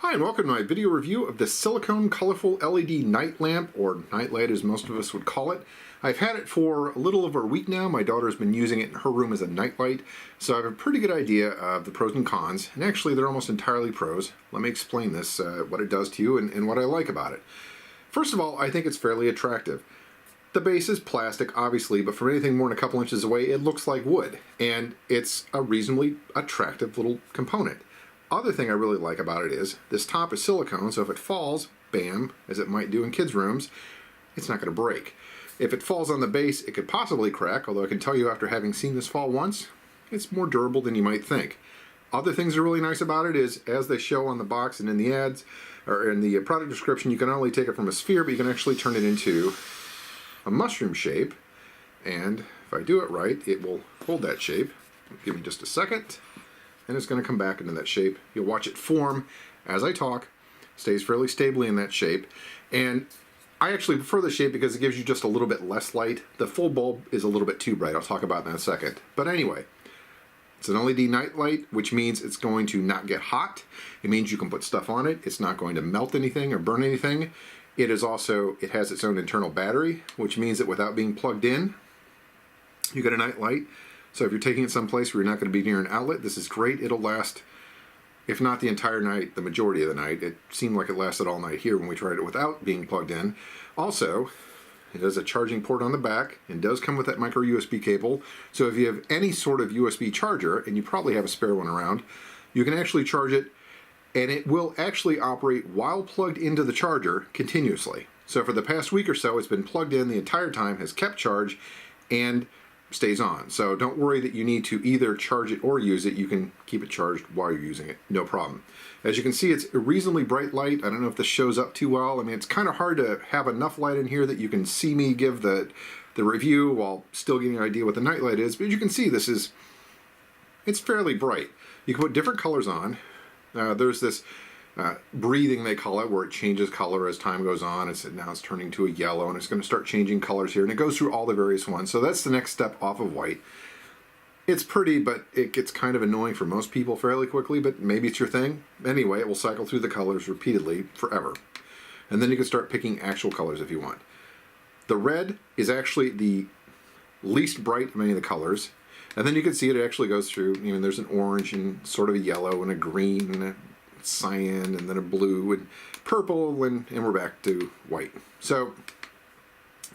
Hi and welcome to my video review of the silicone colorful LED night lamp, or night light as most of us would call it. I've had it for a little over a week now. My daughter's been using it in her room as a night light, so I have a pretty good idea of the pros and cons, and actually they're almost entirely pros. Let me explain this, what it does to you and what I like about it. First of all, I think it's fairly attractive. The base is plastic, obviously, but from anything more than a couple inches away, it looks like wood, and it's a reasonably attractive little component. Other thing I really like about it is this top is silicone, so if it falls, bam, as it might do in kids' rooms, it's not going to break. If it falls on the base, it could possibly crack, although I can tell you after having seen this fall once, it's more durable than you might think. Other things that are really nice about it is, as they show on the box and in the ads, or in the product description, you can not only take it from a sphere, but you can actually turn it into a mushroom shape, and if I do it right, it will hold that shape. Give me just a second. And it's going to come back into that shape. You'll watch it form as I talk. Stays fairly stably in that shape. And I actually prefer the shape because it gives you just a little bit less light. The full bulb is a little bit too bright. I'll talk about that in a second. But anyway, it's an LED night light, which means it's going to not get hot. It means you can put stuff on it. It's not going to melt anything or burn anything. It has its own internal battery, which means that without being plugged in, you get a night light. So if you're taking it someplace where you're not going to be near an outlet, this is great. It'll last, if not the entire night, the majority of the night. It seemed like it lasted all night here when we tried it without being plugged in. Also, it has a charging port on the back and does come with that micro USB cable. So if you have any sort of USB charger, and you probably have a spare one around, you can actually charge it, and it will actually operate while plugged into the charger continuously. So for the past week or so, it's been plugged in the entire time, has kept charge, and stays on. So don't worry that you need to either charge it or use it. You can keep it charged while you're using it, no problem. As you can see, it's a reasonably bright light. I don't know if this shows up too well. I mean, it's kind of hard to have enough light in here that you can see me give the review while still getting an idea what the night light is. But as you can see, it's fairly bright. You can put different colors on. There's this breathing, they call it, where it changes color as time goes on. Now it's turning to a yellow, and it's going to start changing colors here, and it goes through all the various ones. So that's the next step off of white. It's pretty, but it gets kind of annoying for most people fairly quickly, but maybe it's your thing. Anyway, it will cycle through the colors repeatedly forever. And then you can start picking actual colors if you want. The red is actually the least bright of any of the colors. And then you can see it actually goes through, there's an orange and sort of a yellow and a green and a cyan, and then a blue and purple, and we're back to white. So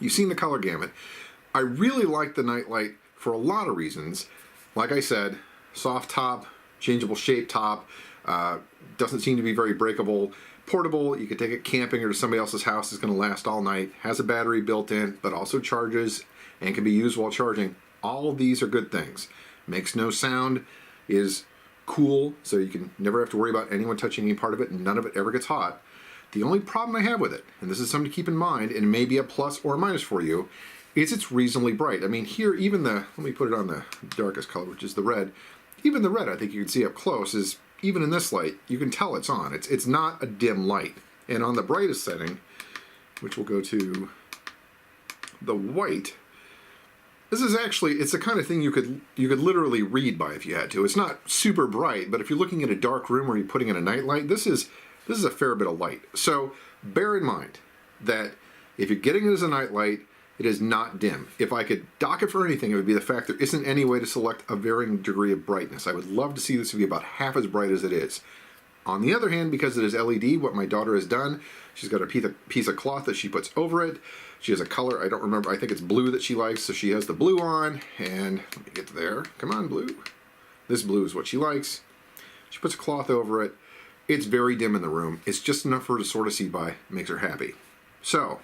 you've seen the color gamut. I really like the night light for a lot of reasons. Like I said, soft top, changeable shape top, doesn't seem to be very breakable, portable. You can take it camping or to somebody else's house. It's going to last all night, has a battery built in, but also charges and can be used while charging. All of these are good things. Makes no sound, is cool, so you can never have to worry about anyone touching any part of it, and none of it ever gets hot. The only problem I have with it, and this is something to keep in mind, and may be a plus or a minus for you, is it's reasonably bright. I mean, here, let me put it on the darkest color, which is the red. Even the red, I think you can see up close, is, even in this light, you can tell it's on. It's not a dim light. And on the brightest setting, which will go to the white, this is actually, it's the kind of thing you could literally read by if you had to. It's not super bright, but if you're looking at a dark room where you're putting in a night light, this is a fair bit of light. So bear in mind that if you're getting it as a night light, it is not dim. If I could dock it for anything, it would be the fact there isn't any way to select a varying degree of brightness. I would love to see this to be about half as bright as it is. On the other hand, because it is LED, what my daughter has done, she's got a piece of cloth that she puts over it. She has a color, I don't remember, I think it's blue that she likes, so she has the blue on, and let me get to there. Come on, blue. This blue is what she likes. She puts a cloth over it. It's very dim in the room. It's just enough for her to sort of see by. Makes her happy. So,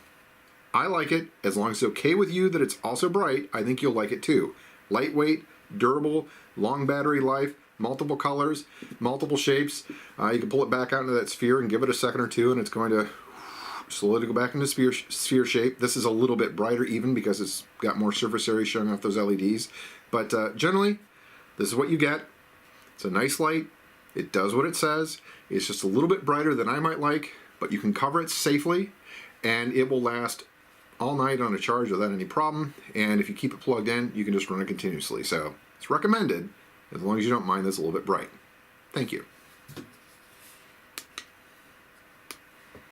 I like it. As long as it's okay with you that it's also bright, I think you'll like it too. Lightweight, durable, long battery life, multiple colors, multiple shapes. You can pull it back out into that sphere and give it a second or two, and it's going to slowly go back into sphere shape. This is a little bit brighter even because it's got more surface area showing off those LEDs. But generally, this is what you get. It's a nice light. It does what it says. It's just a little bit brighter than I might like, but you can cover it safely, and it will last all night on a charge without any problem. And if you keep it plugged in, you can just run it continuously. So it's recommended, as long as you don't mind this a little bit bright. Thank you.